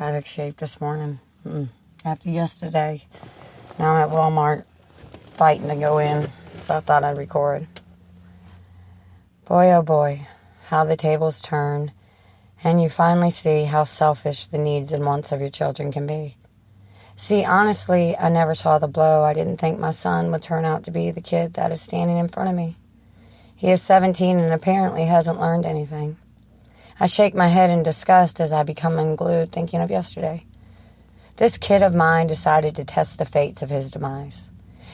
out of shape this morning. After yesterday, now I'm at Walmart fighting to go in, so I thought I'd record. Boy, oh boy, how the tables turn, and you finally see how selfish the needs and wants of your children can be. See, honestly, I never saw the blow. I didn't think my son would turn out to be the kid that is standing in front of me. He is 17 and apparently hasn't learned anything. I shake my head in disgust as I become unglued thinking of yesterday. This kid of mine decided to test the fates of his demise.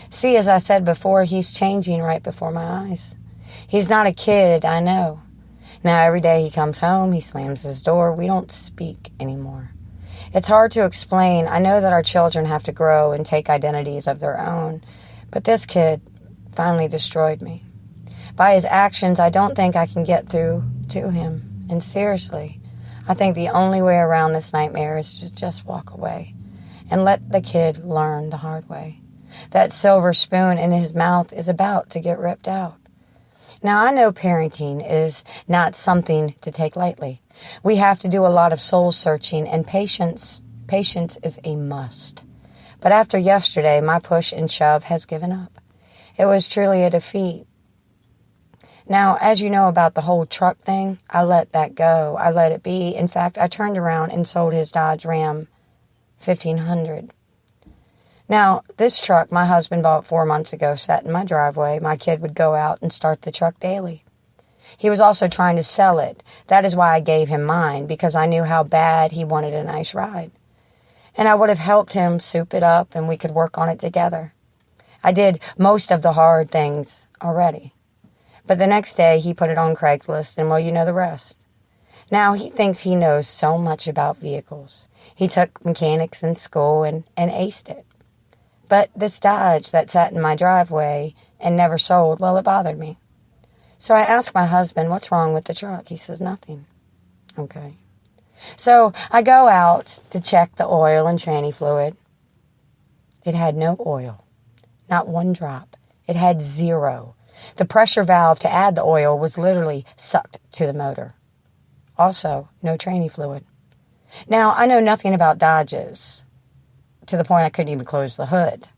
See, as I said before, he's changing right before my eyes. He's not a kid, I know. Now every day he comes home, he slams his door, we don't speak anymore. It's hard to explain. I know that our children have to grow and take identities of their own, but this kid finally destroyed me. By his actions, I don't think I can get through to him. And seriously, I think the only way around this nightmare is to just walk away and let the kid learn the hard way. That silver spoon in his mouth is about to get ripped out. Now, I know parenting is not something to take lightly. We have to do a lot of soul searching, and patience is a must. But after yesterday, my push and shove has given up. It was truly a defeat. Now, as you know about the whole truck thing, I let that go. I let it be. In fact, I turned around and sold his Dodge Ram 1500. Now, this truck my husband bought 4 months ago sat in my driveway. My kid would go out and start the truck daily. He was also trying to sell it. That is why I gave him mine, because I knew how bad he wanted a nice ride. And I would have helped him soup it up and we could work on it together. I did most of the hard things already. But the next day, he put it on Craigslist, and well, you know the rest. Now, he thinks he knows so much about vehicles. He took mechanics in school and aced it. But this Dodge that sat in my driveway and never sold, well, it bothered me. So I asked my husband, what's wrong with the truck? He says, nothing. Okay. So I go out to check the oil and tranny fluid. It had no oil, not one drop. It had zero. The pressure valve to add the oil was literally sucked to the motor. Also, no tranny fluid. Now, I know nothing about Dodges, to the point I couldn't even close the hood.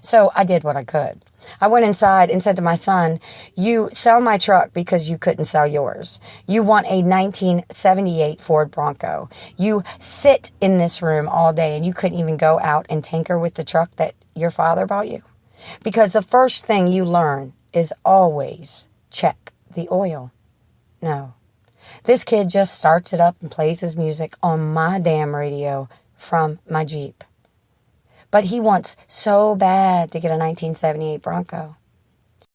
So I did what I could. I went inside and said to my son, you sell my truck because you couldn't sell yours. You want a 1978 Ford Bronco. You sit in this room all day and you couldn't even go out and tinker with the truck that your father bought you. Because the first thing you learn is always check the oil. No. This kid just starts it up and plays his music on my damn radio from my Jeep. But he wants so bad to get a 1978 Bronco.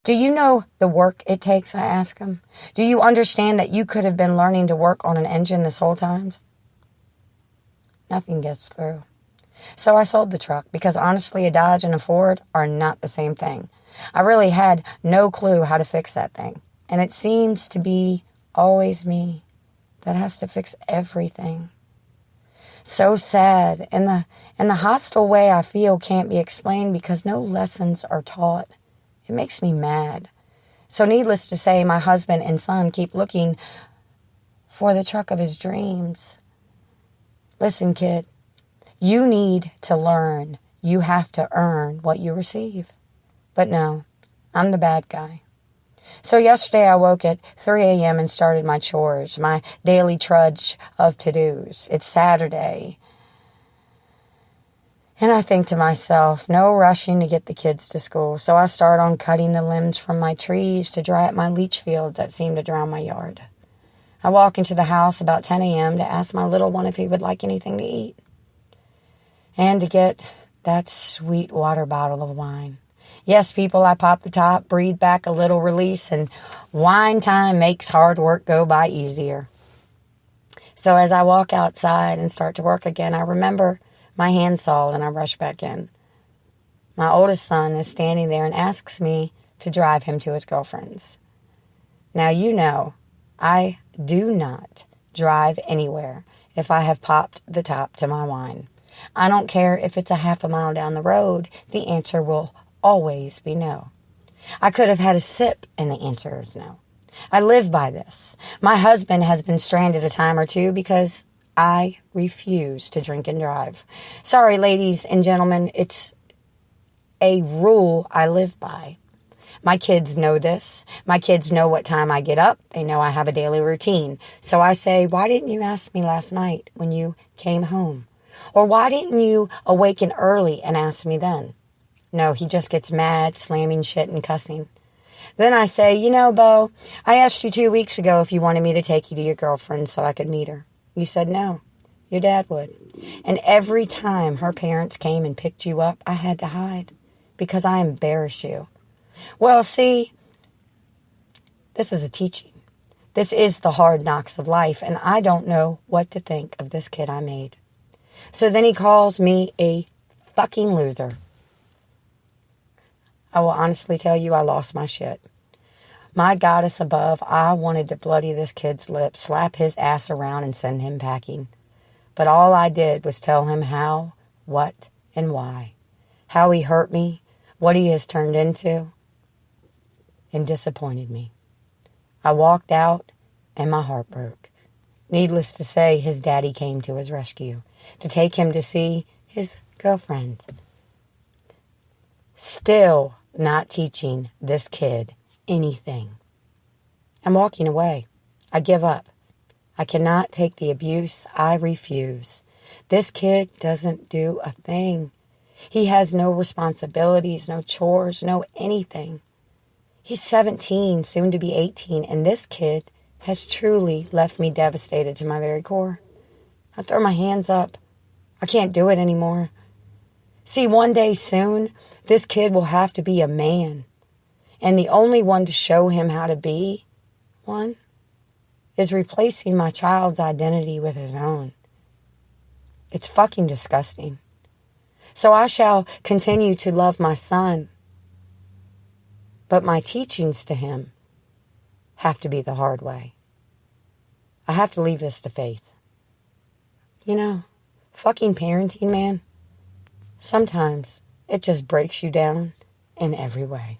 Do you know the work it takes, I ask him? Do you understand that you could have been learning to work on an engine this whole time? Nothing gets through. So I sold the truck because honestly, a Dodge and a Ford are not the same thing. I really had no clue how to fix that thing. And it seems to be always me that has to fix everything. So sad. And the hostile way I feel can't be explained because no lessons are taught. It makes me mad. So needless to say, my husband and son keep looking for the truck of his dreams. Listen, kid. You need to learn. You have to earn what you receive. But no, I'm the bad guy. So yesterday I woke at 3 a.m. and started my chores, my daily trudge of to-dos. It's Saturday. And I think to myself, no rushing to get the kids to school. So I start on cutting the limbs from my trees to dry up my leach fields that seem to drown my yard. I walk into the house about 10 a.m. to ask my little one if he would like anything to eat. And to get that sweet water bottle of wine. Yes, people, I pop the top, breathe back a little release, and wine time makes hard work go by easier. So as I walk outside and start to work again, I remember my handsaw and I rush back in. My oldest son is standing there and asks me to drive him to his girlfriend's. Now, you know, I do not drive anywhere if I have popped the top to my wine. I don't care if it's a half a mile down the road, the answer will always be no. I could have had a sip and the answer is no. I live by this. My husband has been stranded a time or two because I refuse to drink and drive. Sorry, ladies and gentlemen, it's a rule I live by. My kids know this. My kids know what time I get up. They know I have a daily routine. So I say, why didn't you ask me last night when you came home? Or why didn't you awaken early and ask me then? No, he just gets mad, slamming shit and cussing. Then I say, you know, Bo, I asked you 2 weeks ago if you wanted me to take you to your girlfriend so I could meet her. You said no. Your dad would. And every time her parents came and picked you up, I had to hide because I embarrassed you. Well, see, this is a teaching. This is the hard knocks of life, and I don't know what to think of this kid I made. So then he calls me a fucking loser. I will honestly tell you I lost my shit. My goddess above, I wanted to bloody this kid's lip, slap his ass around, and send him packing. But all I did was tell him how, what, and why. How he hurt me, what he has turned into, and disappointed me. I walked out and my heart broke. Needless to say, his daddy came to his rescue to take him to see his girlfriend. Still not teaching this kid anything. I'm walking away. I give up. I cannot take the abuse. I refuse. This kid doesn't do a thing. He has no responsibilities, no chores, no anything. He's 17, soon to be 18, and this kid has truly left me devastated to my very core. I throw my hands up. I can't do it anymore. See, one day soon, this kid will have to be a man. And the only one to show him how to be one is replacing my child's identity with his own. It's fucking disgusting. So I shall continue to love my son. But my teachings to him have to be the hard way. I have to leave this to faith. You know, fucking parenting, man, sometimes it just breaks you down in every way.